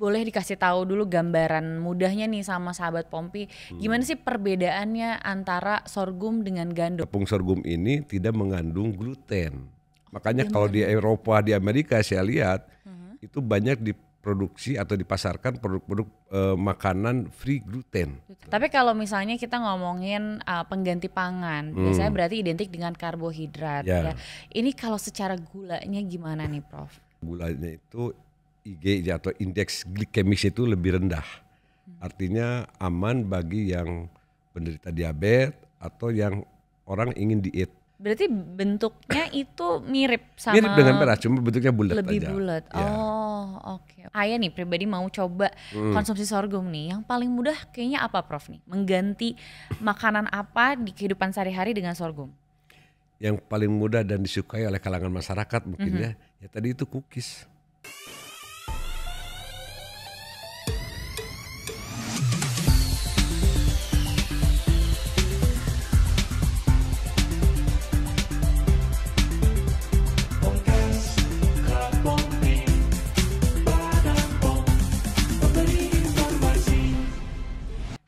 boleh dikasih tahu dulu gambaran mudahnya nih sama sahabat Pompi, gimana sih perbedaannya antara sorghum dengan gandum? Tepung sorghum ini tidak mengandung gluten. Makanya Tidak kalau di mengandung. Eropa, di Amerika saya lihat itu banyak diproduksi atau dipasarkan produk-produk makanan free gluten. Tapi kalau misalnya kita ngomongin pengganti pangan, biasanya berarti identik dengan karbohidrat ya. Ya. Ini kalau secara gulanya gimana nih Prof? Gulanya itu IG atau indeks glikemis itu lebih rendah. Artinya aman bagi yang penderita diabetes atau yang orang ingin diet. Berarti bentuknya itu mirip sama Mirip dengan beras, cuma bentuknya bulat lebih aja. bulat. Ya. Oh, oke. Ayah nih pribadi mau coba konsumsi sorghum nih. Yang paling mudah kayaknya apa Prof nih? Mengganti makanan apa di kehidupan sehari-hari dengan sorghum? Yang paling mudah dan disukai oleh kalangan masyarakat mungkin ya tadi itu cookies.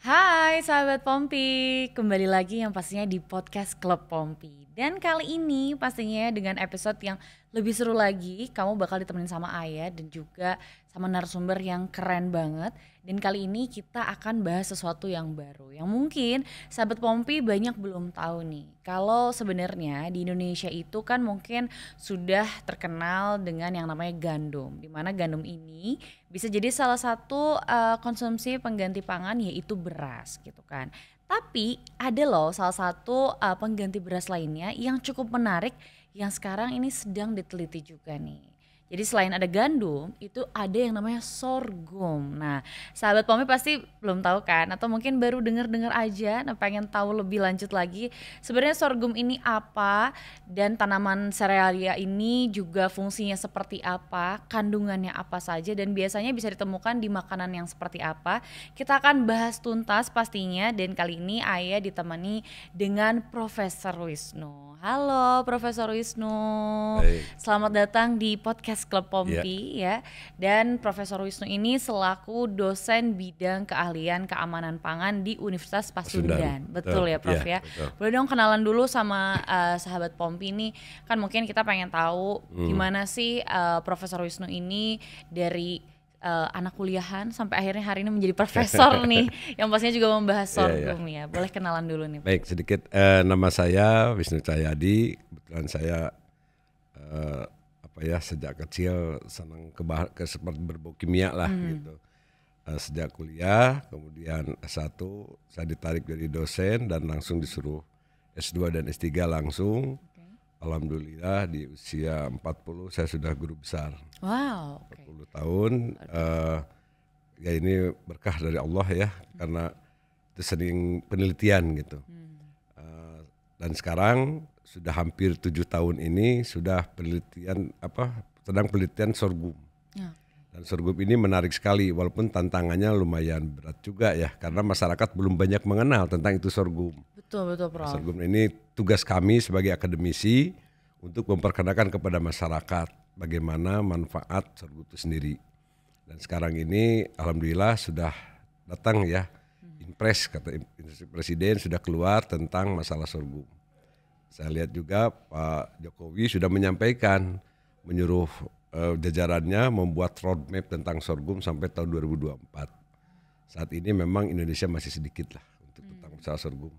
Hai sahabat Pompi, kembali lagi yang pastinya di podcast Klub Pompi. Dan kali ini pastinya dengan episode yang lebih seru lagi, kamu bakal ditemenin sama Ayah dan juga sama narasumber yang keren banget. Dan kali ini kita akan bahas sesuatu yang baru, yang mungkin sahabat Pompi banyak belum tahu nih. Kalau sebenarnya di Indonesia itu kan mungkin sudah terkenal dengan yang namanya gandum, di mana gandum ini bisa jadi salah satu konsumsi pengganti pangan yaitu beras gitu kan. Tapi ada loh salah satu pengganti beras lainnya yang cukup menarik yang sekarang ini sedang diteliti juga nih. Jadi selain ada gandum, itu ada yang namanya sorghum. Nah, sahabat Pompi pasti belum tahu kan, atau mungkin baru dengar-dengar aja, nah pengen tahu lebih lanjut lagi. Sebenarnya sorghum ini apa, dan tanaman serealia ini juga fungsinya seperti apa, kandungannya apa saja, dan biasanya bisa ditemukan di makanan yang seperti apa. Kita akan bahas tuntas pastinya, dan kali ini Ayah ditemani dengan Profesor Wisnu. Halo Profesor Wisnu. Baik. Selamat datang di podcast Klub Pompi ya. Dan Profesor Wisnu ini selaku dosen bidang keahlian keamanan pangan di Universitas Pasundan. Betul ya Prof ya. Betul. Boleh dong kenalan dulu sama sahabat Pompi ini. Kan mungkin kita pengen tahu gimana sih Profesor Wisnu ini dari anak kuliahan sampai akhirnya hari ini menjadi profesor nih. Yang pastinya juga membahas sorghum ya. Boleh kenalan dulu nih. Baik, sedikit nama saya Wisnu Cahyadi. Kebetulan saya sejak kecil senang seperti berbau kimia lah gitu. Sejak kuliah, kemudian S1 saya ditarik jadi dosen dan langsung disuruh S2 dan S3 langsung. Alhamdulillah di usia 40 saya sudah guru besar. Wow. 40 tahun. Ya ini berkah dari Allah ya, karena itu sering penelitian gitu. Dan sekarang sudah hampir 7 tahun ini sudah sedang penelitian sorghum. Dan sorghum ini menarik sekali, walaupun tantangannya lumayan berat juga ya, karena masyarakat belum banyak mengenal tentang itu sorghum. Betul Prof. Sorghum ini tugas kami sebagai akademisi untuk memperkenalkan kepada masyarakat bagaimana manfaat sorghum itu sendiri. Dan sekarang ini alhamdulillah sudah datang ya, impres kata Presiden sudah keluar tentang masalah sorghum. Saya lihat juga Pak Jokowi sudah menyampaikan, menyuruh jajarannya membuat roadmap tentang sorghum sampai tahun 2024. Saat ini memang Indonesia masih sedikit lah untuk tentang masalah sorghum.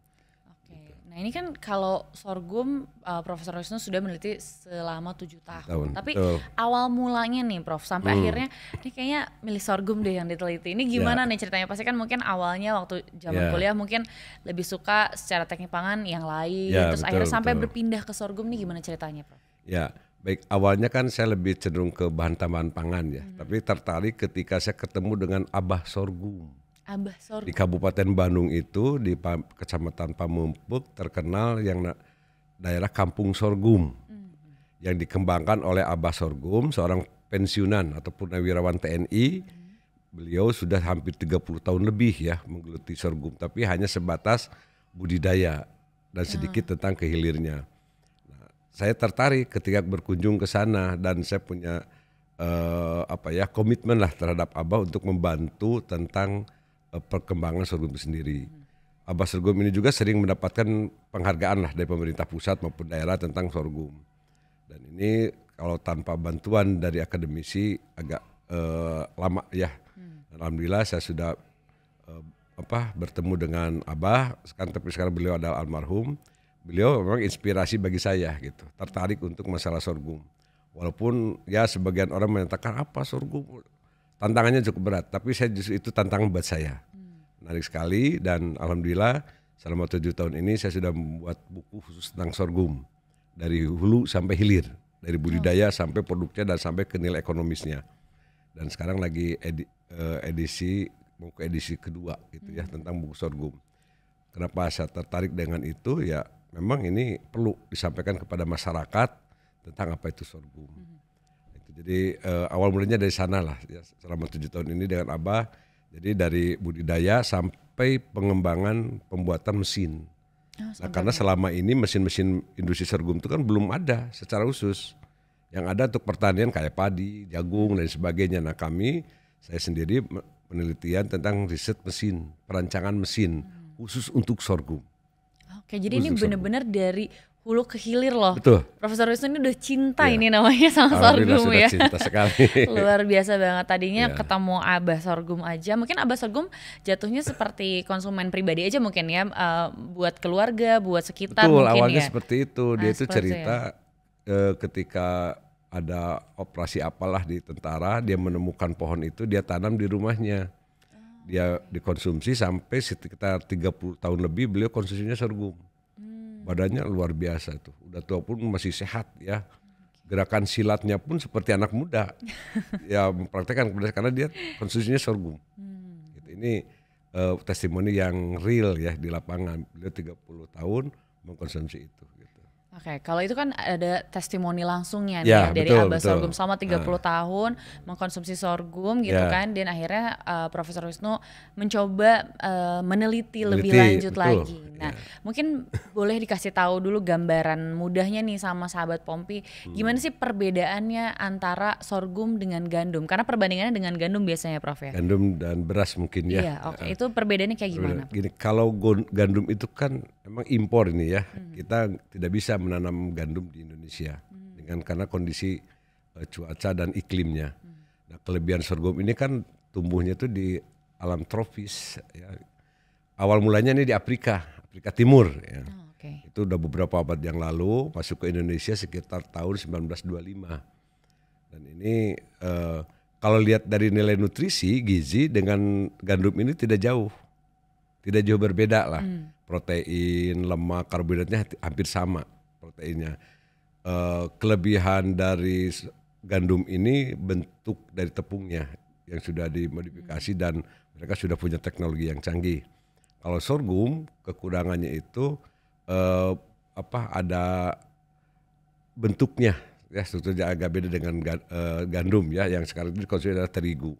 Nah ini kan kalau sorghum Profesor Wisnu sudah meneliti selama 7 tahun. Tapi awal mulanya nih Prof, sampai akhirnya ini kayaknya milih sorghum deh yang diteliti. Ini gimana nih ceritanya? Pasti kan mungkin awalnya waktu zaman kuliah mungkin lebih suka secara teknik pangan yang lain. Terus akhirnya sampai berpindah ke sorghum nih, gimana ceritanya Prof? Ya baik, awalnya kan saya lebih cenderung ke bahan tambahan pangan ya. Tapi tertarik ketika saya ketemu dengan Abah Sorghum. Di Kabupaten Bandung itu di Kecamatan Pamumpuk terkenal yang daerah Kampung Sorghum yang dikembangkan oleh Abah Sorghum, seorang pensiunan atau purnawirawan TNI. Beliau sudah hampir 30 tahun lebih ya menggeluti sorghum, tapi hanya sebatas budidaya dan sedikit tentang kehilirnya. Nah, saya tertarik ketika berkunjung ke sana dan saya punya komitmen lah terhadap Abah untuk membantu tentang perkembangan sorghum itu sendiri. Abah Sorghum ini juga sering mendapatkan penghargaan lah dari pemerintah pusat maupun daerah tentang sorghum. Dan ini kalau tanpa bantuan dari akademisi agak lama ya. Alhamdulillah saya sudah bertemu dengan Abah, tapi sekarang beliau adalah almarhum. Beliau memang inspirasi bagi saya gitu, tertarik untuk masalah sorghum. Walaupun ya sebagian orang menyatakan apa sorghum, tantangannya cukup berat, tapi saya justru itu tantangan buat saya. Menarik sekali dan alhamdulillah selama 7 tahun ini saya sudah membuat buku khusus tentang sorghum. Dari hulu sampai hilir, dari budidaya sampai produknya dan sampai ke nilai ekonomisnya. Dan sekarang lagi mau ke edisi kedua gitu ya tentang buku sorghum. Kenapa saya tertarik dengan itu ya memang ini perlu disampaikan kepada masyarakat tentang apa itu sorghum. Jadi awal mulanya dari sana lah ya, selama 7 tahun ini dengan Abah. Jadi dari budidaya sampai pengembangan pembuatan mesin. Nah, karena selama ini mesin-mesin industri sorghum itu kan belum ada secara khusus. Yang ada untuk pertanian kayak padi, jagung dan sebagainya. Nah saya sendiri penelitian tentang riset mesin, perancangan mesin khusus untuk sorghum. Oke, jadi ini benar-benar dari hulu ke hilir loh. Betul. Profesor Wisnu ini udah cinta ini namanya sama sorghum ya. Cinta sekali. Luar biasa banget. Tadinya ketemu Abah Sorghum aja. Mungkin Abah Sorghum jatuhnya seperti konsumen pribadi aja mungkin ya. Buat keluarga, buat sekitar. Betul, mungkin awalnya ya. seperti itu. Dia itu cerita ketika ada operasi apalah di tentara, dia menemukan pohon itu, dia tanam di rumahnya. Dia dikonsumsi sampai sekitar 30 tahun lebih beliau konsumsinya sorghum. Badannya luar biasa tuh, udah tua pun masih sehat ya. Gerakan silatnya pun seperti anak muda. Ya mempraktekkan karena dia konsumsinya sorghum. Gitu. Ini testimoni yang real ya di lapangan. Beliau 30 tahun mengkonsumsi itu. Gitu. Oke, kalau itu kan ada testimoni langsungnya nih ya, dari Abah Sorghum selama 30 tahun mengkonsumsi sorghum gitu kan, dan akhirnya Profesor Wisnu mencoba meneliti lebih lanjut lagi. Nah, mungkin boleh dikasih tahu dulu gambaran mudahnya nih sama sahabat Pompi, gimana sih perbedaannya antara sorghum dengan gandum? Karena perbandingannya dengan gandum biasanya Prof ya. Gandum dan beras mungkin ya. Iya, oke. Itu perbedaannya kayak gimana? Gini, kalau gandum itu kan memang impor ini ya, kita tidak bisa menanam gandum di Indonesia karena kondisi cuaca dan iklimnya. Nah, kelebihan sorghum ini kan tumbuhnya itu di alam tropis. Ya. Awal mulanya ini di Afrika Timur. Ya. Itu udah beberapa abad yang lalu masuk ke Indonesia sekitar tahun 1925. Dan ini kalau lihat dari nilai nutrisi gizi dengan gandum ini tidak jauh berbeda lah. Protein, lemak, karbohidratnya hampir sama proteinnya. Kelebihan dari gandum ini bentuk dari tepungnya yang sudah dimodifikasi dan mereka sudah punya teknologi yang canggih. Kalau sorghum kekurangannya itu ada bentuknya ya, strukturnya agak beda dengan gandum ya, yang sekarang ini dikonsumsi adalah terigu.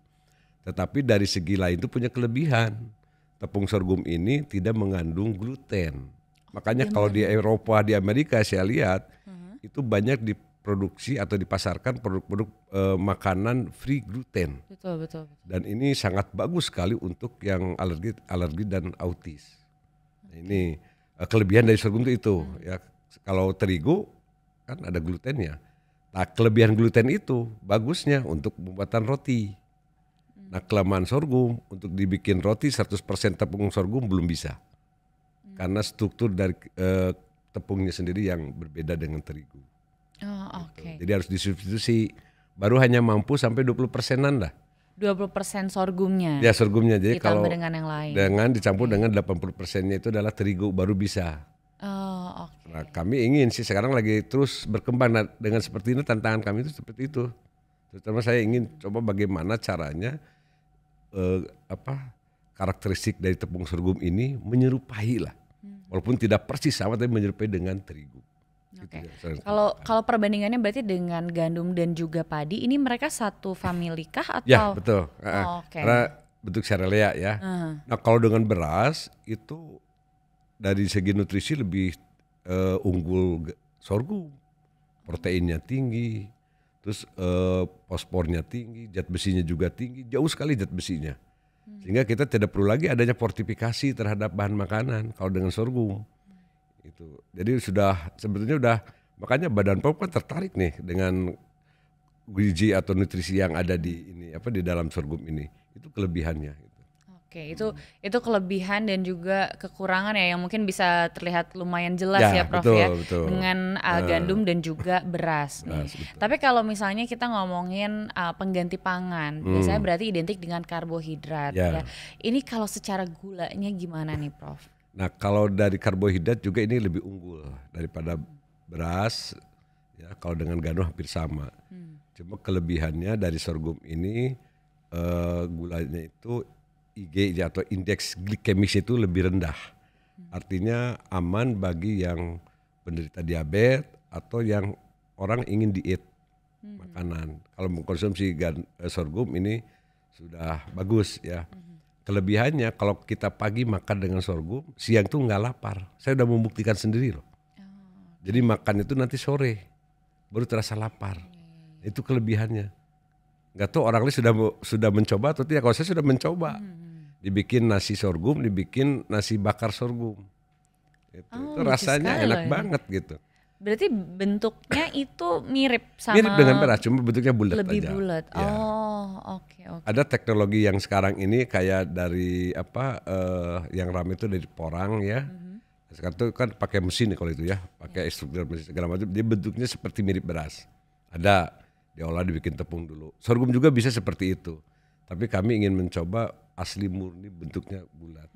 Tetapi dari segi lain itu punya kelebihan. Tepung sorghum ini tidak mengandung gluten. Makanya kalau di Eropa, di Amerika saya lihat itu banyak diproduksi atau dipasarkan produk-produk makanan free gluten. Betul. Dan ini sangat bagus sekali untuk yang alergi dan autis. Nah, ini kelebihan dari sorghum itu ya. Kalau terigu kan ada glutennya. Nah, kelebihan gluten itu bagusnya untuk pembuatan roti. Nah, kelemahan sorghum untuk dibikin roti 100% tepung sorghum belum bisa. Karena struktur dari tepungnya sendiri yang berbeda dengan terigu. Jadi harus disubstitusi. Baru hanya mampu sampai 20%-an lah. 20% sorghumnya. Ya, sorghumnya. Jadi ditambah kalau dengan yang lain. Dicampur dengan 80%-nya itu adalah terigu baru bisa. Nah, kami ingin sih sekarang lagi terus berkembang dengan seperti ini, tantangan kami itu seperti itu. Terutama saya ingin coba bagaimana caranya karakteristik dari tepung sorghum ini menyerupai lah. Walaupun tidak persis sama tapi menyerupai dengan terigu. Gitu ya. Kalau perbandingannya berarti dengan gandum dan juga padi, ini mereka satu famili kah atau? Ya, betul. Karena bentuk serealia ya. Nah, kalau dengan beras itu dari segi nutrisi lebih unggul sorghum. Proteinnya tinggi, terus fosfornya tinggi, zat besinya juga tinggi, jauh sekali zat besinya. Sehingga kita tidak perlu lagi adanya fortifikasi terhadap bahan makanan kalau dengan sorghum. Itu. Jadi sebetulnya udah, makanya Badan POM kan tertarik nih dengan gizi atau nutrisi yang ada di dalam sorghum ini. Itu kelebihannya. Oke, itu kelebihan dan juga kekurangan ya yang mungkin bisa terlihat lumayan jelas ya Prof, betul, ya betul. dengan gandum dan juga beras nih. Tapi kalau misalnya kita ngomongin pengganti pangan, biasanya berarti identik dengan karbohidrat ya. Ini kalau secara gulanya gimana nih Prof? Nah, kalau dari karbohidrat juga ini lebih unggul daripada beras ya, kalau dengan gandum hampir sama. Cuma kelebihannya dari sorghum ini gulanya itu IG atau indeks glikemis itu lebih rendah. Artinya aman bagi yang penderita diabetes atau yang orang ingin diet makanan. Kalau mengkonsumsi sorghum ini sudah bagus ya. Kelebihannya kalau kita pagi makan dengan sorghum, siang tuh nggak lapar. Saya udah membuktikan sendiri loh. Jadi makan itu nanti sore baru terasa lapar. Itu kelebihannya. Nggak tahu orang lain sudah mencoba atau tidak. Kalau saya sudah mencoba, dibikin nasi sorghum, dibikin nasi bakar sorghum, itu rasanya enak banget gitu. Berarti bentuknya itu mirip dengan beras, cuma bentuknya bulat aja. Lebih bulat. Ya. Oke. Ada teknologi yang sekarang ini kayak dari yang ramai itu dari porang ya. Sekarang itu kan pakai mesin kalau itu ya, pakai struktur mesin segala macam. Dia bentuknya seperti mirip beras. Ada diolah dibikin tepung dulu. Sorghum juga bisa seperti itu. Tapi kami ingin mencoba asli murni bentuknya bulat.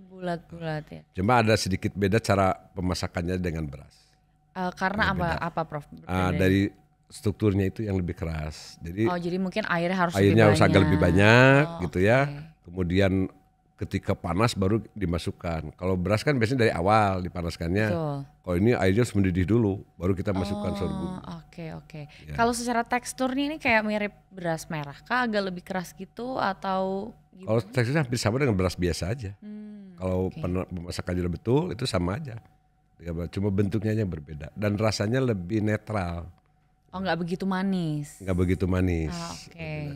Bulat ya. Cuma ada sedikit beda cara pemasakannya dengan beras. Karena apa Prof? Dari strukturnya itu yang lebih keras. Jadi jadi mungkin airnya harus agak lebih banyak gitu ya. Kemudian ketika panas baru dimasukkan. Kalau beras kan biasanya dari awal dipanaskannya. Kalau ini airnya harus mendidih dulu, baru kita masukkan sorghum. Oke. Ya. Kalau secara teksturnya ini kayak mirip beras merah kah? Agak lebih keras gitu atau gimana? Kalau teksturnya hampir sama dengan beras biasa aja. Kalau pemasakannya betul itu sama aja. Cuma bentuknya yang berbeda dan rasanya lebih netral. Nggak begitu manis. Nggak begitu manis.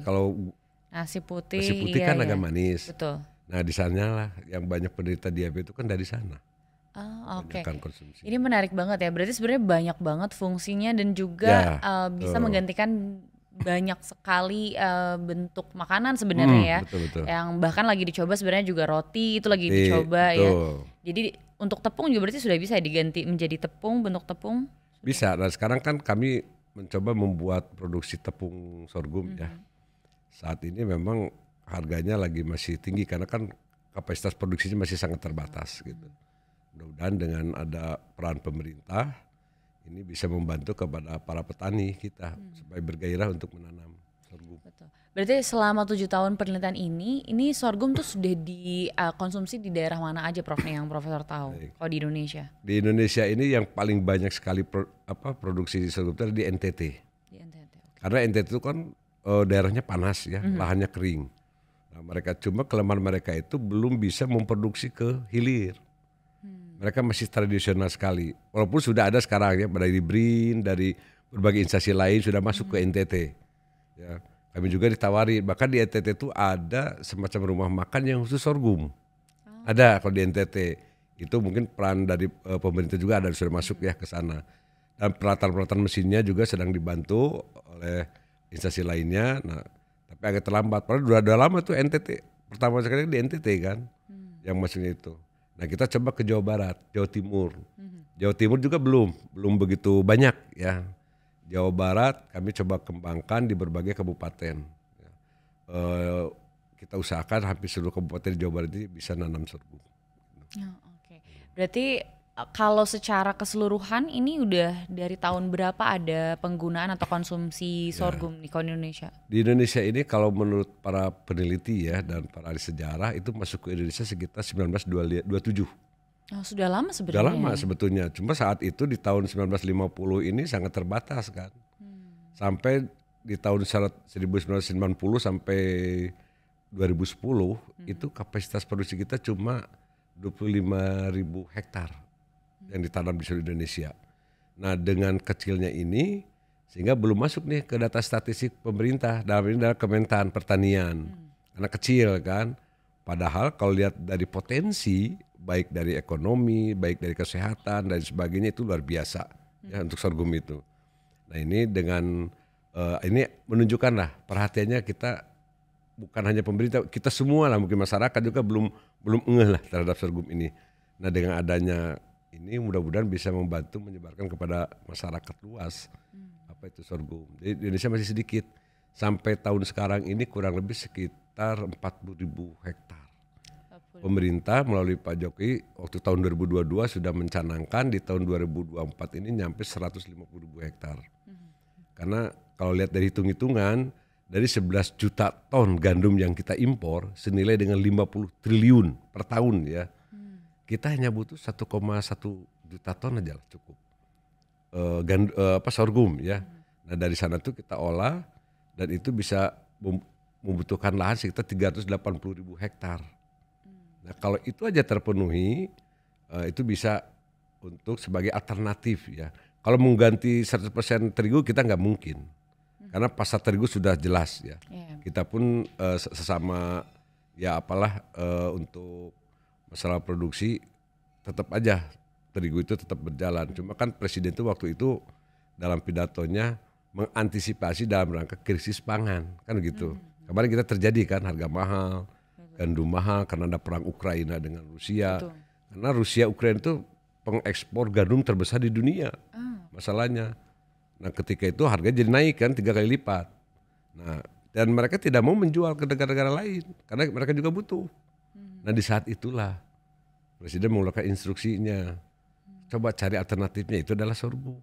Kalau nasi putih kan agak manis. Betul. Nah di sana lah yang banyak penderita diabetes itu kan dari sana. Konsumsi. Ini menarik banget ya. Berarti sebenarnya banyak banget fungsinya dan juga bisa menggantikan banyak sekali bentuk makanan sebenarnya ya. Betul. Yang bahkan lagi dicoba sebenarnya juga roti itu lagi dicoba ya. Jadi untuk tepung juga berarti sudah bisa diganti menjadi tepung, bentuk tepung? Bisa. Nah sekarang kan kami mencoba membuat produksi tepung sorghum ya. Saat ini memang harganya lagi masih tinggi karena kan kapasitas produksinya masih sangat terbatas gitu. Mudah-mudahan dengan ada peran pemerintah ini bisa membantu kepada para petani kita supaya bergairah untuk menanam sorghum. Betul. Berarti selama 7 tahun penelitian ini sorghum tuh sudah dikonsumsi di daerah mana aja Prof nih yang Profesor tahu? Kalau di Indonesia? Di Indonesia ini yang paling banyak sekali produksi sorghum itu di NTT. Di NTT. Karena NTT itu kan daerahnya panas ya, lahannya kering. Nah, kelemahan mereka itu belum bisa memproduksi ke hilir. Mereka masih tradisional sekali. Walaupun sudah ada sekarang ya dari BRIN, dari berbagai instansi lain sudah masuk ke NTT. Ya, kami juga ditawari. Bahkan di NTT itu ada semacam rumah makan yang khusus sorghum. Ada kalau di NTT. Itu mungkin peran dari pemerintah juga ada sudah masuk ya ke sana. Dan peralatan mesinnya juga sedang dibantu oleh instansi lainnya. Nah, tapi agak terlambat. Padahal udah lama tuh NTT. Pertama sekali di NTT kan yang masuknya itu. Nah kita coba ke Jawa Barat, Jawa Timur. Jawa Timur juga belum begitu banyak ya. Jawa Barat kami coba kembangkan di berbagai kabupaten. Kita usahakan hampir seluruh kabupaten di Jawa Barat ini bisa nanam sorghum. Berarti kalau secara keseluruhan ini udah dari tahun berapa ada penggunaan atau konsumsi sorghum di Indonesia? Di Indonesia ini kalau menurut para peneliti ya dan para ahli sejarah itu masuk ke Indonesia sekitar 1927. Sudah lama sebenarnya. Sudah lama sebetulnya. Cuma saat itu di tahun 1950 ini sangat terbatas kan. Sampai di tahun 1990 sampai 2010 itu kapasitas produksi kita cuma 25.000 hektar yang ditanam di seluruh Indonesia. Nah dengan kecilnya ini Sehingga belum masuk nih ke data statistik pemerintah, dalam ini adalah Kementan Pertanian. Karena kecil kan. Padahal kalau lihat dari potensi, baik dari ekonomi, baik dari kesehatan dan sebagainya itu luar biasa ya untuk sorghum itu. Nah ini dengan ini menunjukkan lah perhatiannya kita, bukan hanya pemerintah, kita semua lah, mungkin masyarakat juga belum ngeh lah terhadap sorghum ini. Nah dengan adanya ini mudah-mudahan bisa membantu menyebarkan kepada masyarakat luas apa itu sorghum. Jadi di Indonesia masih sedikit. Sampai tahun sekarang ini kurang lebih sekitar 40.000 hektar. Pemerintah melalui Pak Jokowi waktu tahun 2022 sudah mencanangkan di tahun 2024 ini nyampe 150.000 hektar. Karena kalau lihat dari hitung-hitungan, dari 11 juta ton gandum yang kita impor senilai dengan 50 triliun per tahun ya. Kita hanya butuh 1,1 juta ton aja lah cukup. Sorghum ya. Nah dari sana tuh kita olah dan itu bisa membutuhkan lahan sekitar 380.000 hektar. Nah kalau itu aja terpenuhi, itu bisa untuk sebagai alternatif ya. Kalau mengganti 100% terigu kita nggak mungkin, karena pasar terigu sudah jelas ya. Kita pun sesama ya apalah untuk masalah produksi tetap aja terigu itu tetap berjalan. Cuma kan presiden itu waktu itu dalam pidatonya mengantisipasi dalam rangka krisis pangan kan gitu. Kemarin kita terjadi kan harga mahal. Gandum mahal karena ada perang Ukraina dengan Rusia. Betul. Karena Rusia Ukraina itu pengekspor gandum terbesar di dunia. Masalahnya. Nah ketika itu harganya jadi naik kan 3 kali lipat. Nah dan mereka tidak mau menjual ke negara-negara lain karena mereka juga butuh. Nah di saat itulah Presiden mengeluarkan instruksinya. Coba cari alternatifnya, itu adalah sorghum.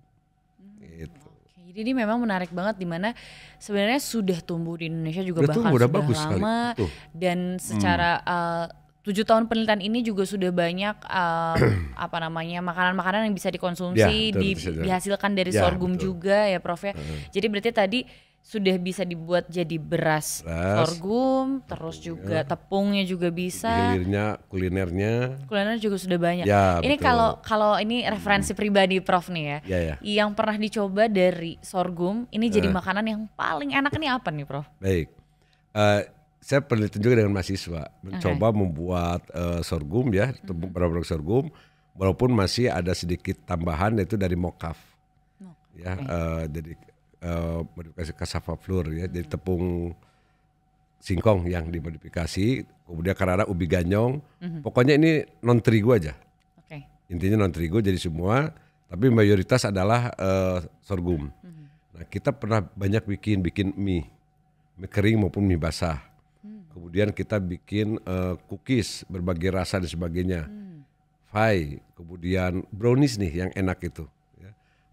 Gitu. Jadi ini memang menarik banget, dimana sebenarnya sudah tumbuh di Indonesia juga bahkan sudah sudah bagus lama sekali. Dan secara 7 tahun penelitian ini juga sudah banyak makanan-makanan yang bisa dikonsumsi dihasilkan dari sorghum juga ya Prof ya. Jadi berarti tadi sudah bisa dibuat jadi beras sorghum, terus juga tepungnya juga bisa. Kulinernya juga sudah banyak. Ya, ini kalau ini referensi pribadi Prof nih ya. Yang pernah dicoba dari sorghum ini jadi makanan yang paling enak ini apa nih Prof? Baik. Saya peneliti juga dengan mahasiswa mencoba membuat sorghum ya, produk sorghum, walaupun masih ada sedikit tambahan yaitu dari mokaf. Ya, jadi modifikasi cassava flour ya, jadi tepung singkong yang dimodifikasi, kemudian karena ubi ganyong, pokoknya ini non terigu aja. Intinya non terigu jadi semua, tapi mayoritas adalah sorghum. Nah kita pernah banyak bikin mie kering maupun mie basah. Kemudian kita bikin cookies berbagai rasa dan sebagainya. Pie, kemudian brownies nih yang enak itu.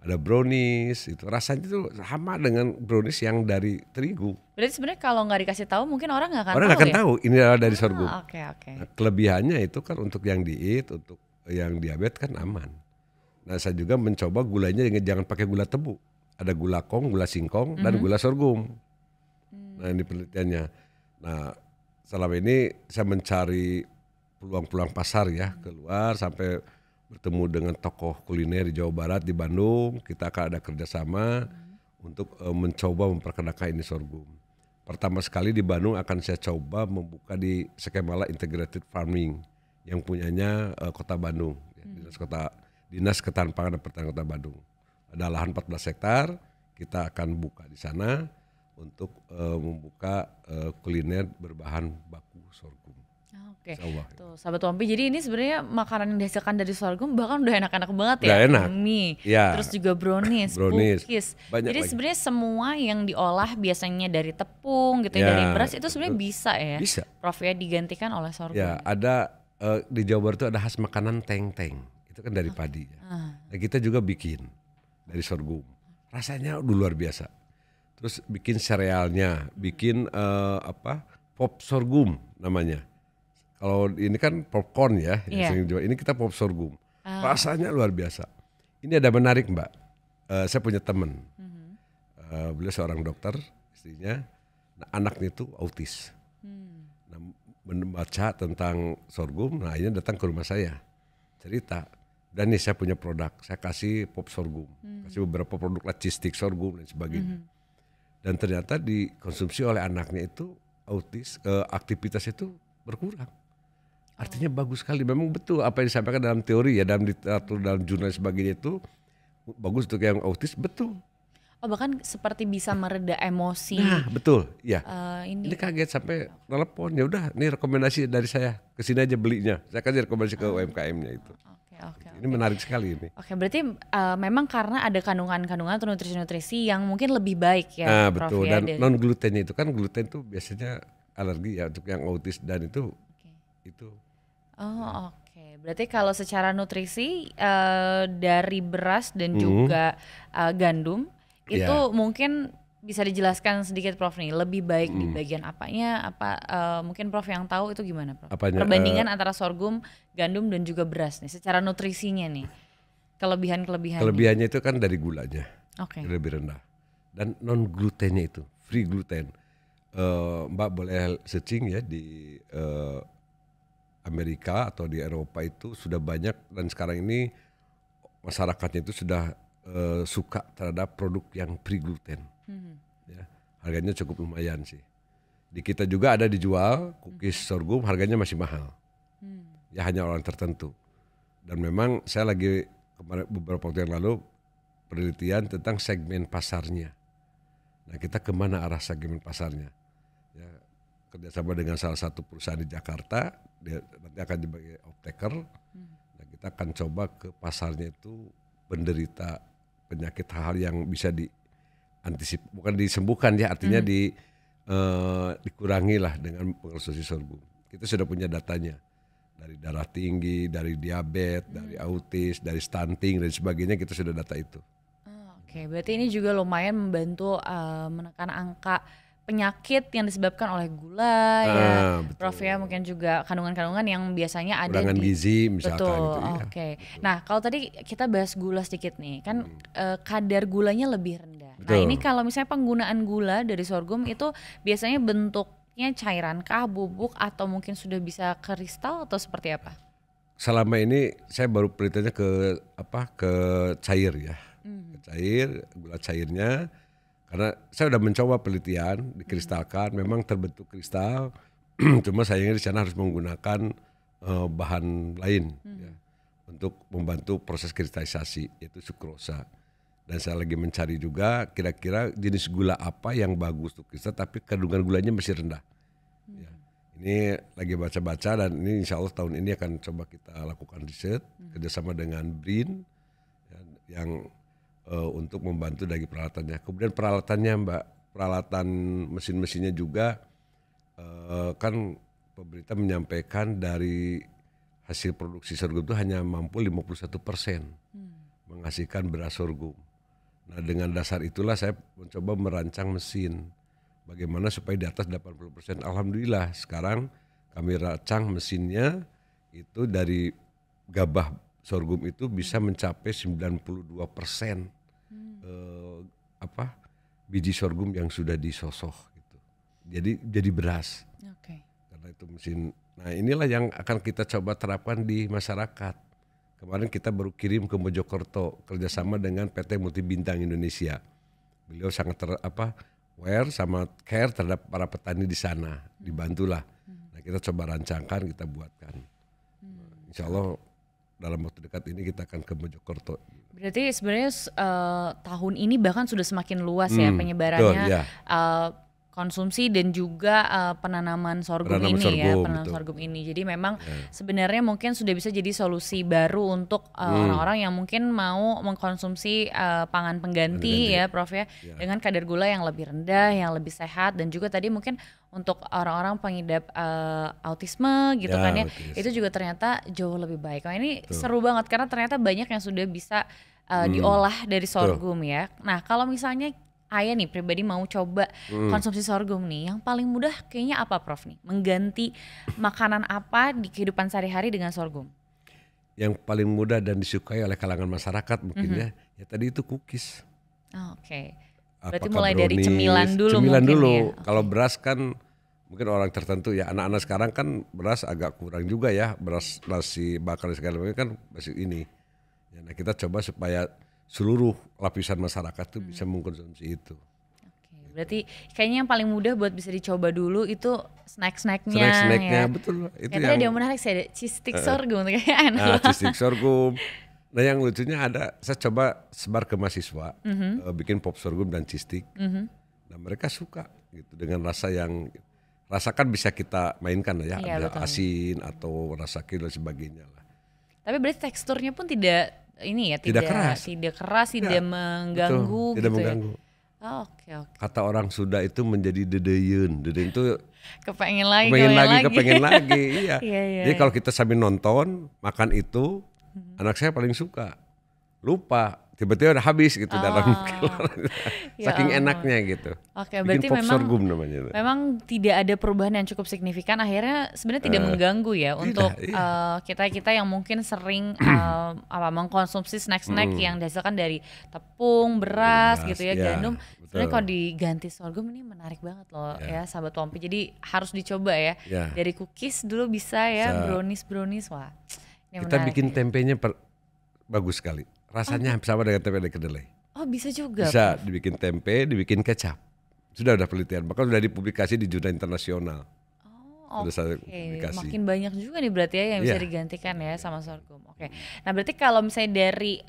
Ada brownies, itu rasanya itu sama dengan brownies yang dari terigu. Berarti sebenarnya kalau nggak dikasih tahu mungkin orang nggak akan tahu. Orang nggak akan tahu ini adalah dari sorghum. Nah, kelebihannya itu kan untuk yang diet, untuk yang diabetes kan aman. Nah saya juga mencoba gulanya jangan pakai gula tebu. Ada gula kong, gula singkong, dan gula sorghum. Nah ini penelitiannya. Nah selama ini saya mencari peluang-peluang pasar ya keluar sampai bertemu dengan tokoh kuliner di Jawa Barat, di Bandung. Kita akan ada kerjasama untuk mencoba memperkenalkan ini sorghum. Pertama sekali di Bandung akan saya coba membuka di skema integrated farming yang punyanya Kota Bandung, Dinas Ketahanan Pangan dan Pertanian Kota Bandung. Ada lahan 14 hektar, kita akan buka di sana untuk membuka kuliner berbahan baku sorghum. Tuh sahabat Wampi, jadi ini sebenarnya makanan yang dihasilkan dari sorghum bahkan udah enak-enak banget ya. Udah enak. Mie, terus juga brownies. Cookies. Jadi sebenarnya semua yang diolah biasanya dari tepung gitu ya, dari beras itu sebenarnya bisa ya. Bisa. Prof ya, digantikan oleh sorghum. Ya, ada di Jawa Barat itu ada khas makanan teng-teng. Itu kan dari padi. Ya. Nah, kita juga bikin dari sorghum. Rasanya luar biasa. Terus bikin serealnya, bikin pop sorghum namanya. Kalau ini kan popcorn ya, ini kita pop sorghum. Rasanya luar biasa. Ini ada menarik Mbak, saya punya teman, beliau seorang dokter, istrinya, nah, anaknya itu autis. Nah, membaca tentang sorghum, nah akhirnya datang ke rumah saya, cerita, Dan nih saya punya produk, saya kasih pop sorghum, kasih beberapa produk lah, cheese stick sorghum dan sebagainya. Dan ternyata dikonsumsi oleh anaknya itu autis, aktivitas itu berkurang. Artinya bagus sekali, memang betul apa yang disampaikan dalam teori ya, dalam literatur, dalam jurnal dan sebagainya itu bagus untuk yang autis, betul. Oh bahkan seperti bisa mereda emosi. Nah betul, ya. Ini Ini kaget sampai telepon, ya udah, ini rekomendasi dari saya, kesini aja belinya. Saya kasih rekomendasi ke UMKM-nya itu. Oke. Ini menarik sekali ini. Oke, berarti memang karena ada kandungan-kandungan atau nutrisi-nutrisi yang mungkin lebih baik ya, Nah Prof, betul, ya. dan non glutennya itu kan, gluten itu biasanya alergi ya untuk yang autis, dan itu Oh oke, berarti kalau secara nutrisi dari beras dan juga gandum itu mungkin bisa dijelaskan sedikit Prof nih, lebih baik di bagian apanya? Apa mungkin Prof yang tahu itu gimana Prof? Apanya, perbandingan antara sorghum, gandum dan juga beras nih, secara nutrisinya nih, kelebihannya. Kelebihannya itu kan dari gulanya, Oke. lebih rendah, dan non glutennya itu free gluten. Mbak boleh searching ya di Amerika atau di Eropa itu sudah banyak, dan sekarang ini masyarakatnya itu sudah suka terhadap produk yang free gluten. Ya, harganya cukup lumayan sih. Di kita juga ada dijual cookies sorghum, harganya masih mahal. Ya hanya orang tertentu. Dan memang saya lagi kemarin beberapa waktu yang lalu penelitian tentang segmen pasarnya. Nah kita kemana arah segmen pasarnya? Ya, kerjasama dengan salah satu perusahaan di Jakarta, dia nanti akan dibagi optaker. Nah kita akan coba ke pasarnya itu penderita penyakit hal yang bisa bukan disembuhkan ya, artinya dikurangi lah dengan mengkonsumsi sorghum. Kita sudah punya datanya dari darah tinggi, dari diabetes, dari autis, dari stunting dan sebagainya, kita sudah data itu. Oke, berarti ini juga lumayan membantu menekan angka penyakit yang disebabkan oleh gula ya, Betul. Prof ya, mungkin juga kandungan-kandungan yang biasanya ada kurangan gizi misalkan. Betul, gitu, iya. Oke. Nah kalau tadi kita bahas gula sedikit nih, kan kadar gulanya lebih rendah. Nah Betul. ini kalau misalnya penggunaan gula dari sorghum itu biasanya bentuknya cairan kah, bubuk, atau mungkin sudah bisa kristal atau seperti apa? Selama ini saya baru penelitiannya ke cair ya, ke cair, gula cairnya. Karena saya sudah mencoba penelitian dikristalkan, memang terbentuk kristal, cuma sayangnya di sana harus menggunakan bahan lain ya, untuk membantu proses kristalisasi, yaitu sukrosa. Dan saya lagi mencari juga kira-kira jenis gula apa yang bagus untuk kristal tapi kandungan gulanya masih rendah. Ya. Ini lagi baca-baca, dan ini insya Allah tahun ini akan coba kita lakukan riset kerjasama dengan BRIN ya, yang untuk membantu dari peralatannya. Kemudian peralatannya Mbak, peralatan mesin-mesinnya juga kan pemerintah menyampaikan dari hasil produksi sorghum itu hanya mampu 51% menghasilkan beras sorghum. Nah dengan dasar itulah saya mencoba merancang mesin bagaimana supaya di atas 80%. Alhamdulillah sekarang kami rancang mesinnya itu dari gabah sorghum itu bisa mencapai 92% biji sorghum yang sudah disosok gitu. Jadi beras. Oke. Karena itu mesin. Nah inilah yang akan kita coba terapkan di masyarakat. Kemarin kita baru kirim ke Mojokerto kerjasama dengan PT Multibintang Indonesia. Beliau sangat aware sama care terhadap para petani di sana. Dibantulah. Nah kita coba rancangkan, kita buatkan. Insya Allah dalam waktu dekat ini kita akan ke Mojokerto. Berarti sebenarnya tahun ini bahkan sudah semakin luas ya penyebarannya, betul, ya. Konsumsi dan juga penanaman sorghum sorghum ini. Jadi memang sebenarnya mungkin sudah bisa jadi solusi baru untuk orang-orang yang mungkin mau mengkonsumsi pangan pengganti ya Prof ya, dengan kadar gula yang lebih rendah, yang lebih sehat, dan juga tadi mungkin untuk orang-orang pengidap autisme gitu kan ya, itu juga ternyata jauh lebih baik. Nah ini seru banget karena ternyata banyak yang sudah bisa diolah dari sorghum ya. Nah kalau misalnya Ayah nih pribadi mau coba konsumsi sorghum nih, yang paling mudah kayaknya apa Prof nih? Mengganti makanan apa di kehidupan sehari-hari dengan sorghum? Yang paling mudah dan disukai oleh kalangan masyarakat mungkin ya tadi itu cookies. Oke. Berarti Apakah mulai dari brownies, cemilan dulu mungkin ya. Kalau beras kan mungkin orang tertentu ya, anak-anak sekarang kan beras agak kurang juga ya, beras nasi bakar segala macam kan masih ini. Ya, nah kita coba supaya seluruh lapisan masyarakat tuh bisa mengkonsumsi itu. Oke, berarti kayaknya yang paling mudah buat bisa dicoba dulu itu snack-snacknya. Snack-snacknya Ya. betul. Itu Kayaknya ada yang menarik sih, ada cheese stick sorghum kayaknya enak. Nah, cheese stick sorghum. Nah yang lucunya ada, saya coba sebar ke mahasiswa, bikin pop sorghum dan cheese stick. Nah mereka suka gitu dengan rasa yang rasakan bisa kita mainkan lah ya, Iya, ada betul. asin atau rasa kir dan sebagainya lah. Tapi berarti teksturnya pun tidak ini ya, Tidak keras. tidak mengganggu Betul, tidak gitu mengganggu. ya. Oh, oke. Kata orang Sunda itu menjadi dedeyeun. Dedeyeun itu Kepengen lagi, kepengen lagi. Iya. Iya. Jadi kalau kita sambil nonton, makan itu, anak saya paling suka. Lupa, tiba-tiba udah habis gitu dalam Ya saking ampun. enaknya gitu. Oke, Bikin berarti pop memang sorghum namanya. memang tidak ada perubahan yang cukup signifikan. Akhirnya sebenarnya tidak mengganggu ya untuk iya. kita yang mungkin sering mengkonsumsi snack-snack yang dihasilkan dari tepung, beras gitu ya, iya, gandum. betul. Sebenarnya kalau diganti sorghum ini menarik banget loh ya, sahabat Pompi. Jadi harus dicoba ya. Ya. Dari cookies dulu bisa ya, brownies. Wah, ini Kita menarik. bikin tempenya bagus sekali. Rasanya sama dengan tempe dari kedelai. Oh, bisa juga. Bisa dibikin tempe, dibikin kecap. Sudah ada penelitian, bahkan sudah dipublikasi di jurnal internasional. Sudah saya publikasi. Makin banyak juga nih berarti ya yang bisa Iya. digantikan ya sama sorghum. Oke. Nah berarti kalau misalnya dari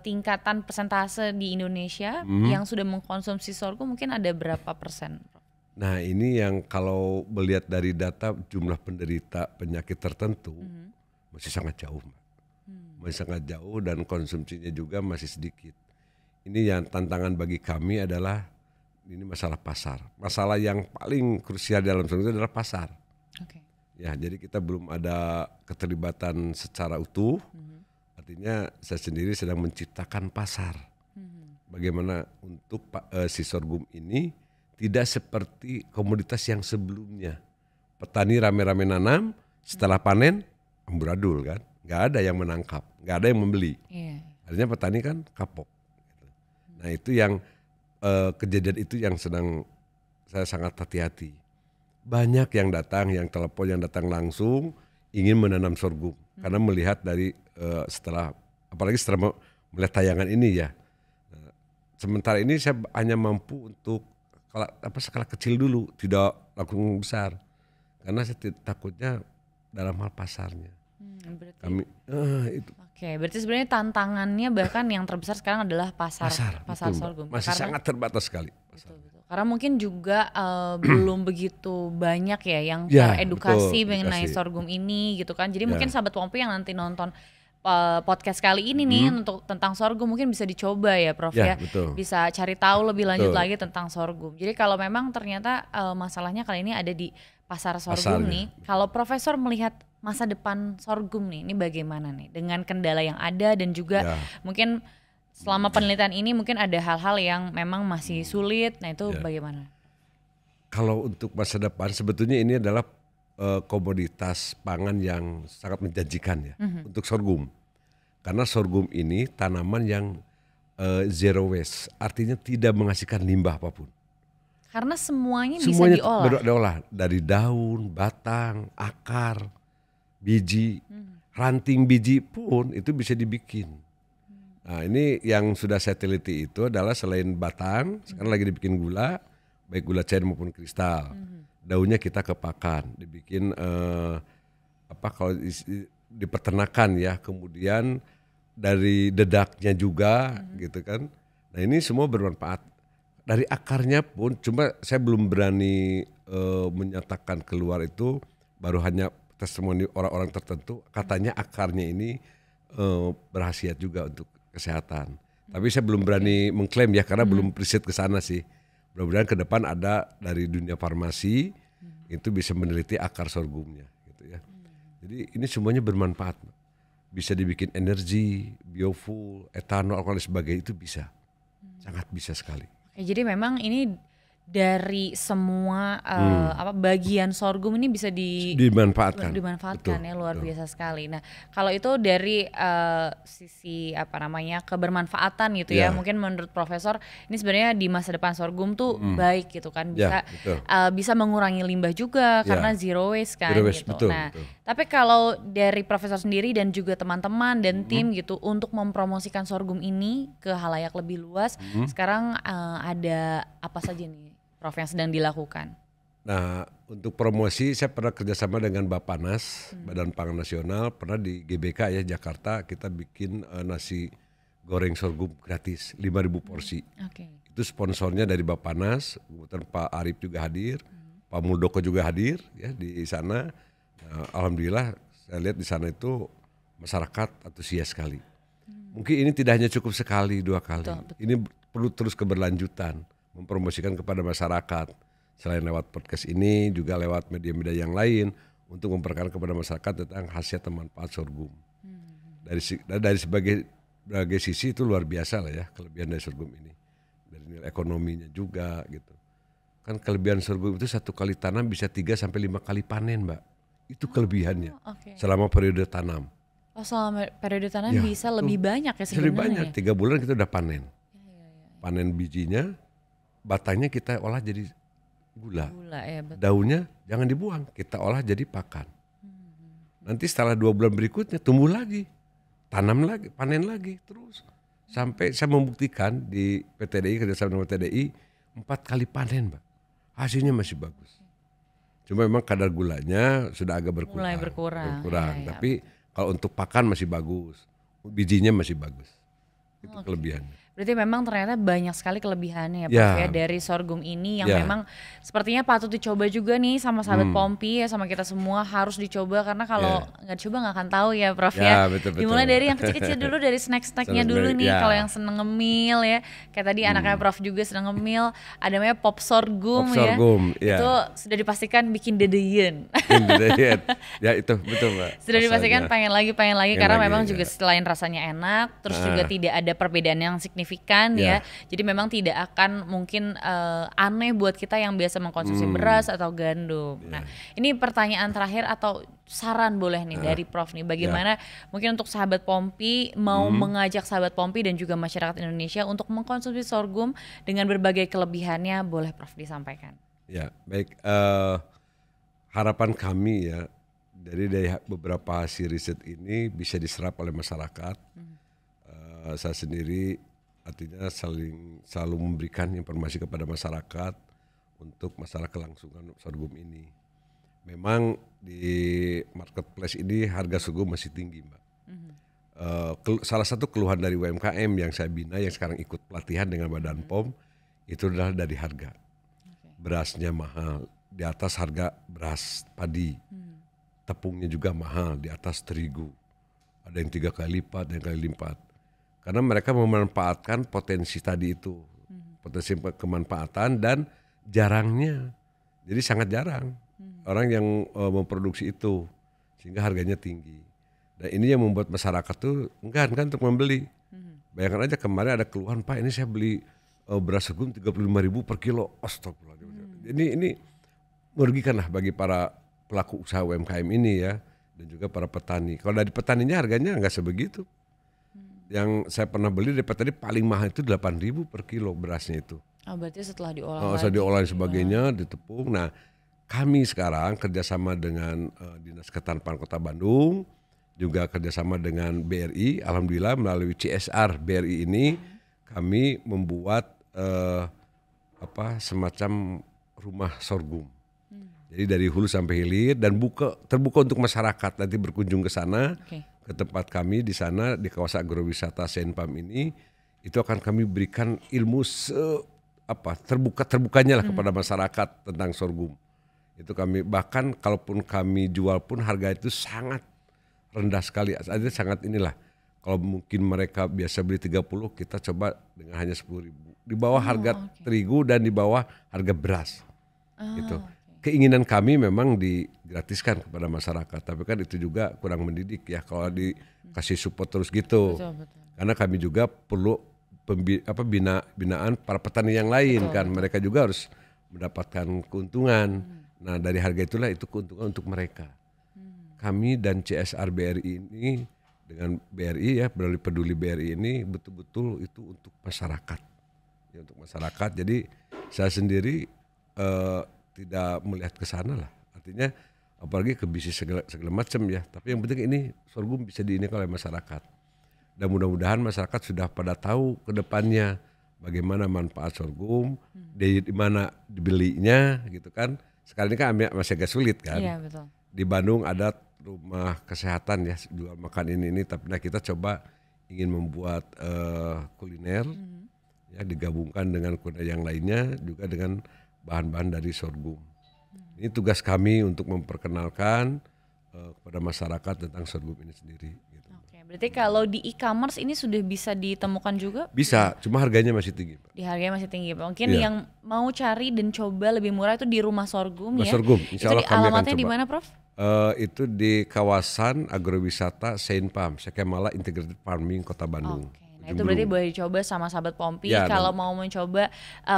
tingkatan persentase di Indonesia yang sudah mengkonsumsi sorghum mungkin ada berapa persen? Nah ini yang kalau melihat dari data jumlah penderita penyakit tertentu masih sangat jauh, Mbak. Masih sangat jauh dan konsumsinya juga masih sedikit. Ini yang tantangan bagi kami adalah ini masalah pasar. Masalah yang paling krusial dalam sorghum itu adalah pasar. Oke. Ya, jadi kita belum ada keterlibatan secara utuh. Artinya saya sendiri sedang menciptakan pasar. Bagaimana untuk si sorghum ini tidak seperti komoditas yang sebelumnya. Petani rame-rame nanam, setelah panen amburadul kan. Nggak ada yang menangkap, nggak ada yang membeli. Iya. Artinya petani kan kapok. Nah itu yang kejadian itu yang sedang saya sangat hati-hati. Banyak yang datang, yang telepon, yang datang langsung ingin menanam sorghum karena melihat dari apalagi setelah melihat tayangan ini ya. Sementara ini saya hanya mampu untuk skala kecil dulu, tidak langsung besar karena saya takutnya dalam hal pasarnya. Berarti, Kami itu Oke, berarti sebenarnya tantangannya bahkan yang terbesar sekarang adalah pasar betul, Mbak. sorghum. Masih sangat terbatas sekali. Betul. Karena mungkin juga belum begitu banyak ya yang Ya, teredukasi betul, mengenai edukasi. sorghum ini gitu kan. Jadi Ya. mungkin sahabat Pompi yang nanti nonton podcast kali ini nih untuk tentang sorghum mungkin bisa dicoba ya Prof ya. Ya, betul. Bisa cari tahu lebih lanjut Betul. lagi tentang sorghum. Jadi kalau memang ternyata masalahnya kali ini ada di pasar sorghum Pasarnya. nih. Kalau Profesor melihat masa depan sorghum nih, ini bagaimana nih dengan kendala yang ada dan juga Ya. mungkin selama penelitian ini mungkin ada hal-hal yang memang masih sulit. Nah itu Ya. bagaimana? Kalau untuk masa depan sebetulnya ini adalah komoditas pangan yang sangat menjanjikan ya untuk sorghum. Karena sorghum ini tanaman yang zero waste, artinya tidak menghasilkan limbah apapun. Karena semuanya Semuanya bisa diolah. dari daun, batang, akar, biji, ranting biji pun itu bisa dibikin. Nah ini yang sudah saya teliti itu adalah selain batang, sekarang lagi dibikin gula, baik gula cair maupun kristal. Daunnya kita kepakan, dibikin kalau di peternakan ya, kemudian dari dedaknya juga gitu kan. Nah ini semua bermanfaat. Dari akarnya pun, cuma saya belum berani menyatakan keluar itu, baru hanya testimoni orang-orang tertentu, katanya akarnya ini berkhasiat juga untuk kesehatan. Tapi saya belum berani mengklaim ya, karena belum riset ke sana sih. Mudah-mudahan ke depan ada dari dunia farmasi itu bisa meneliti akar sorghumnya gitu ya. Jadi ini semuanya bermanfaat. Bisa dibikin energi, biofuel, etanol, dan sebagainya itu bisa. Sangat bisa sekali. Oke, jadi memang ini dari semua bagian sorghum ini bisa Dimanfaatkan. ya, luar biasa sekali. Nah kalau itu dari sisi kebermanfaatan gitu ya, Ya. mungkin menurut Profesor ini sebenarnya di masa depan sorghum tuh baik gitu kan, bisa Ya, betul. bisa mengurangi limbah juga karena zero waste kan Zero waste, gitu. betul, Nah betul. Tapi kalau dari profesor sendiri dan juga teman-teman dan tim gitu untuk mempromosikan sorghum ini ke halayak lebih luas, sekarang ada apa saja nih Prof yang sedang dilakukan? Nah, untuk promosi saya pernah kerjasama dengan Bappenas, Badan Pangan Nasional, pernah di GBK ya Jakarta kita bikin nasi goreng sorghum gratis 5.000 porsi. Oke. Itu sponsornya dari Bappenas, kemudian Pak Arif juga hadir, Pak Muldoko juga hadir ya di sana. Nah, alhamdulillah saya lihat di sana itu masyarakat antusias sekali. Mungkin ini tidak hanya cukup sekali, 2 kali. Betul. Ini perlu terus keberlanjutan, mempromosikan kepada masyarakat. Selain lewat podcast ini, juga lewat media-media yang lain untuk memperkenalkan kepada masyarakat tentang khasiat dan manfaat sorghum. Dari sebagai sisi itu luar biasa lah ya kelebihan dari sorghum ini. Dari nilai ekonominya juga gitu. Kan kelebihan sorghum itu 1 kali tanam bisa 3 sampai 5 kali panen, Mbak. Itu kelebihannya Oke. selama periode tanam. Oh, selama periode tanam Ya, bisa lebih banyak ya Bisa lebih sebenarnya. banyak, 3 bulan kita udah panen. Panen bijinya, batangnya kita olah jadi gula. Gula ya, betul. Daunnya jangan dibuang, kita olah jadi pakan. Nanti setelah 2 bulan berikutnya tumbuh lagi, tanam lagi, panen lagi terus. Sampai saya membuktikan di PTDI, kerjasama dengan PTDI 4 kali panen, Mbak. Hasilnya masih bagus. Cuma memang kadar gulanya sudah agak berkurang. Mulai berkurang. Ya. Tapi kalau untuk pakan masih bagus, bijinya masih bagus. Itu kelebihannya. Berarti memang ternyata banyak sekali kelebihannya ya Prof ya dari sorghum ini yang memang sepertinya patut dicoba juga nih sama sahabat Pompi ya, sama kita semua harus dicoba karena kalau nggak dicoba nggak akan tahu ya Prof ya. Betul. Dimulai dari yang kecil-kecil dulu, dari snack-snacknya dulu nih. Kalau yang seneng ngemil ya, kayak tadi anaknya Prof juga seneng ngemil, ada namanya pop sorghum ya. Itu sudah dipastikan bikin dedeyen. Ya itu betul Mbak. Sudah dipastikan pengen lagi karena memang juga selain rasanya enak, terus juga tidak ada perbedaan yang signifikan ya. Jadi memang tidak akan mungkin aneh buat kita yang biasa mengkonsumsi beras atau gandum. Nah, ini pertanyaan terakhir atau saran boleh nih dari Prof nih, bagaimana mungkin untuk sahabat Pompi mau mengajak sahabat Pompi dan juga masyarakat Indonesia untuk mengkonsumsi sorghum dengan berbagai kelebihannya, boleh Prof disampaikan. Ya, baik. Harapan kami ya dari beberapa hasil riset ini bisa diserap oleh masyarakat. Saya sendiri artinya selalu memberikan informasi kepada masyarakat untuk masalah kelangsungan sorghum ini. Memang di marketplace ini harga sorghum masih tinggi, Mbak. Salah satu keluhan dari UMKM yang saya bina yang sekarang ikut pelatihan dengan Badan POM itu adalah dari harga. Berasnya mahal, di atas harga beras padi. Tepungnya juga mahal, di atas terigu. Ada yang 3 kali lipat, ada yang kali lipat. Karena mereka memanfaatkan potensi tadi itu, potensi kemanfaatan dan jarangnya, jadi sangat jarang orang yang memproduksi itu, sehingga harganya tinggi. Dan ini yang membuat masyarakat tuh enggan kan untuk membeli. Bayangkan aja kemarin ada keluhan, Pak ini saya beli beras sorghum 35.000 per kilo, astagfirullahaladzim. Ini merugikan lah bagi para pelaku usaha UMKM ini ya, dan juga para petani. Kalau dari petaninya harganya nggak sebegitu. Yang saya pernah beli dari petani paling mahal itu 8.000 per kilo berasnya itu. Oh, berarti setelah diolah setelah diolah dan sebagainya, ditepung. Nah, kami sekarang kerjasama dengan Dinas Ketahanan Kota Bandung, juga kerjasama dengan BRI. Alhamdulillah melalui CSR BRI ini kami membuat semacam rumah sorghum. Jadi dari hulu sampai hilir dan terbuka untuk masyarakat nanti berkunjung ke sana. Ke tempat kami di sana di kawasan agrowisata Senpam ini, itu akan kami berikan ilmu terbukanya lah kepada masyarakat tentang sorghum. Itu kami bahkan kalaupun kami jual pun harga itu sangat rendah sekali. Ada sangat inilah. Kalau mungkin mereka biasa beli 30, kita coba dengan hanya 10.000. Di bawah harga terigu dan di bawah harga beras. Gitu. Keinginan kami memang digratiskan kepada masyarakat, tapi kan itu juga kurang mendidik ya kalau dikasih support terus gitu. Betul. Karena kami juga perlu binaan para petani yang lain kan, mereka juga harus mendapatkan keuntungan. Nah dari harga itulah itu keuntungan untuk mereka. Kami dan CSR BRI ini dengan BRI ya, melalui Peduli BRI ini betul-betul itu untuk masyarakat, ya, untuk masyarakat. Jadi saya sendiri tidak melihat ke sana lah. Artinya apalagi ke bisnis segala macam ya. Tapi yang penting ini sorghum bisa diinikan oleh masyarakat. Dan mudah-mudahan masyarakat sudah pada tahu ke depannya bagaimana manfaat sorghum, di mana dibelinya gitu kan. Sekarang ini kan masih agak sulit kan. Iya, betul. Di Bandung ada rumah kesehatan ya jual makan ini, tapi kita coba ingin membuat kuliner ya, digabungkan dengan kuliner yang lainnya juga dengan bahan-bahan dari sorghum. Ini tugas kami untuk memperkenalkan kepada masyarakat tentang sorghum ini sendiri. Gitu. Oke, berarti kalau di e-commerce ini sudah bisa ditemukan juga? Bisa, cuma harganya masih tinggi, Pak. Di harganya masih tinggi, Pak. Mungkin Iya. yang mau cari dan coba lebih murah itu di Rumah Sorghum ya. Sorghum, insya Allah Itu kami akan alamatnya di coba. mana, Prof? Itu di kawasan agrowisata Saint Palm, Sekemala Integrated Farming Kota Bandung. Oke. Nah, itu berarti boleh dicoba sama sahabat Pompi Ya, kalau mau mencoba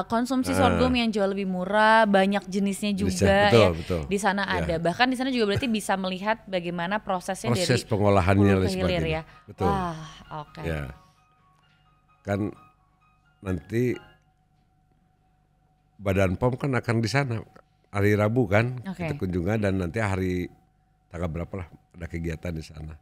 konsumsi sorghum yang jauh lebih murah, banyak jenisnya juga betul, ya. betul. Di sana Ya. ada. Bahkan di sana juga berarti bisa melihat bagaimana prosesnya Proses dari pengolahannya hulu dan ke hilir sebagainya. ya. Betul. Wah, oke. Ya. Kan nanti Badan POM kan akan di sana hari Rabu kan Oke. kita kunjungan, dan nanti hari tanggal berapa lah ada kegiatan di sana.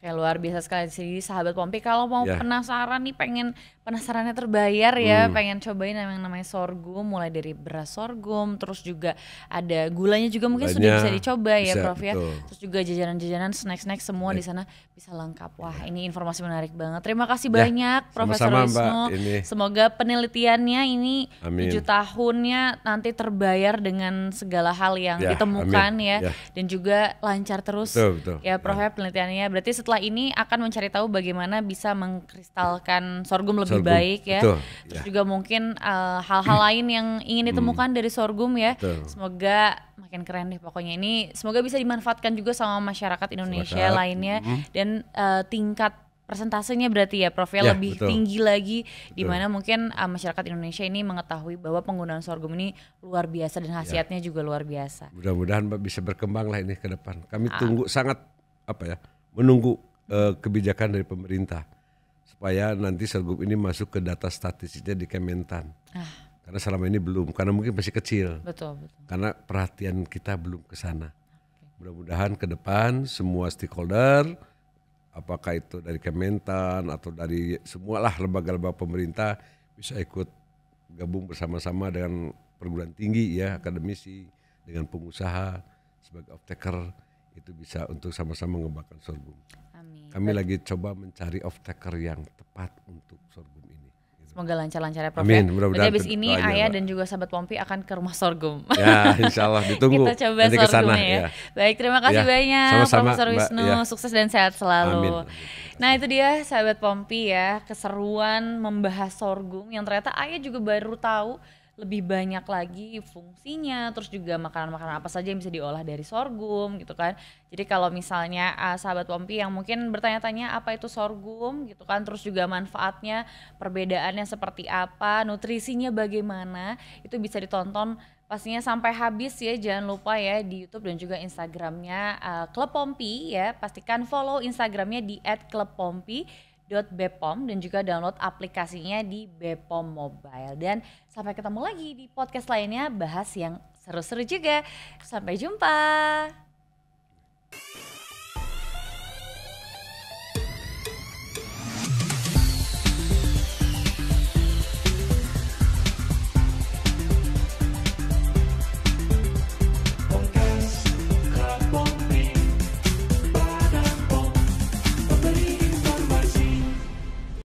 Oke, luar biasa sekali sih sahabat Pompi. Kalau mau Ya. penasaran nih, pengen penasarannya terbayar ya, pengen cobain yang namanya sorghum, mulai dari beras sorghum, terus juga ada gulanya juga mungkin sudah Gulanya bisa dicoba ya, bisa, Prof ya. betul. Terus juga jajanan-jajanan, snack-snack semua di sana bisa lengkap. Wah, ini informasi menarik banget. Terima kasih banyak Profesor sama-sama, Wisnu. Mbak. Ini. Semoga penelitiannya ini Amin. 7 tahunnya nanti terbayar dengan segala hal yang Ya, ditemukan amin. ya, Ya. dan juga lancar terus. Betul. Ya Prof ya penelitiannya. Berarti setelah ini akan mencari tahu bagaimana bisa mengkristalkan sorghum lebih Sorghum, baik ya. betul, Terus ya. juga mungkin hal-hal lain yang ingin ditemukan dari sorghum ya. Betul. Semoga makin keren deh pokoknya. Ini semoga bisa dimanfaatkan juga sama masyarakat Indonesia Masyarakat, lainnya, dan tingkat persentasenya berarti ya Prof ya, Ya, lebih betul. tinggi lagi, di mana mungkin masyarakat Indonesia ini mengetahui bahwa penggunaan sorghum ini luar biasa dan khasiatnya juga luar biasa. Mudah-mudahan Mbak bisa berkembang lah ini ke depan. Kami tunggu sangat menunggu kebijakan dari pemerintah supaya nanti sorghum ini masuk ke data statistiknya di Kementan. Karena selama ini belum, karena mungkin masih kecil. Betul. Karena perhatian kita belum ke sana. Mudah-mudahan ke depan semua stakeholder, apakah itu dari Kementan atau dari semualah lembaga-lembaga pemerintah, bisa ikut gabung bersama-sama dengan perguruan tinggi ya, akademisi, dengan pengusaha sebagai off-taker, itu bisa untuk sama-sama mengembangkan sorghum. Amin. Kami lagi coba mencari off-taker yang tepat untuk sorghum ini. Semoga lancar-lancar ya Prof Amin, ya. mudah-mudahan Berarti abis ini doanya, Ayah Mbak. dan juga sahabat Pompi akan ke rumah sorghum. Ya, insya Allah ditunggu. Kita coba nanti ke sana, sorghumnya ya. Baik, terima kasih Ya, banyak sama-sama, Profesor Mbak. Wisnu. Ya. Sukses dan sehat selalu. Amin. Nah itu dia sahabat Pompi ya, keseruan membahas sorghum yang ternyata Ayah juga baru tahu lebih banyak lagi fungsinya, terus juga makanan-makanan apa saja yang bisa diolah dari sorghum gitu kan. Jadi kalau misalnya sahabat Pompi yang mungkin bertanya-tanya apa itu sorghum gitu kan, terus juga manfaatnya, perbedaannya seperti apa, nutrisinya bagaimana, itu bisa ditonton pastinya sampai habis ya. Jangan lupa ya di YouTube dan juga Instagramnya Klub Pompi ya. Pastikan follow Instagramnya di @klubpompi.bepom dan juga download aplikasinya di Bepom Mobile. Dan sampai ketemu lagi di podcast lainnya, bahas yang seru-seru juga. Sampai jumpa.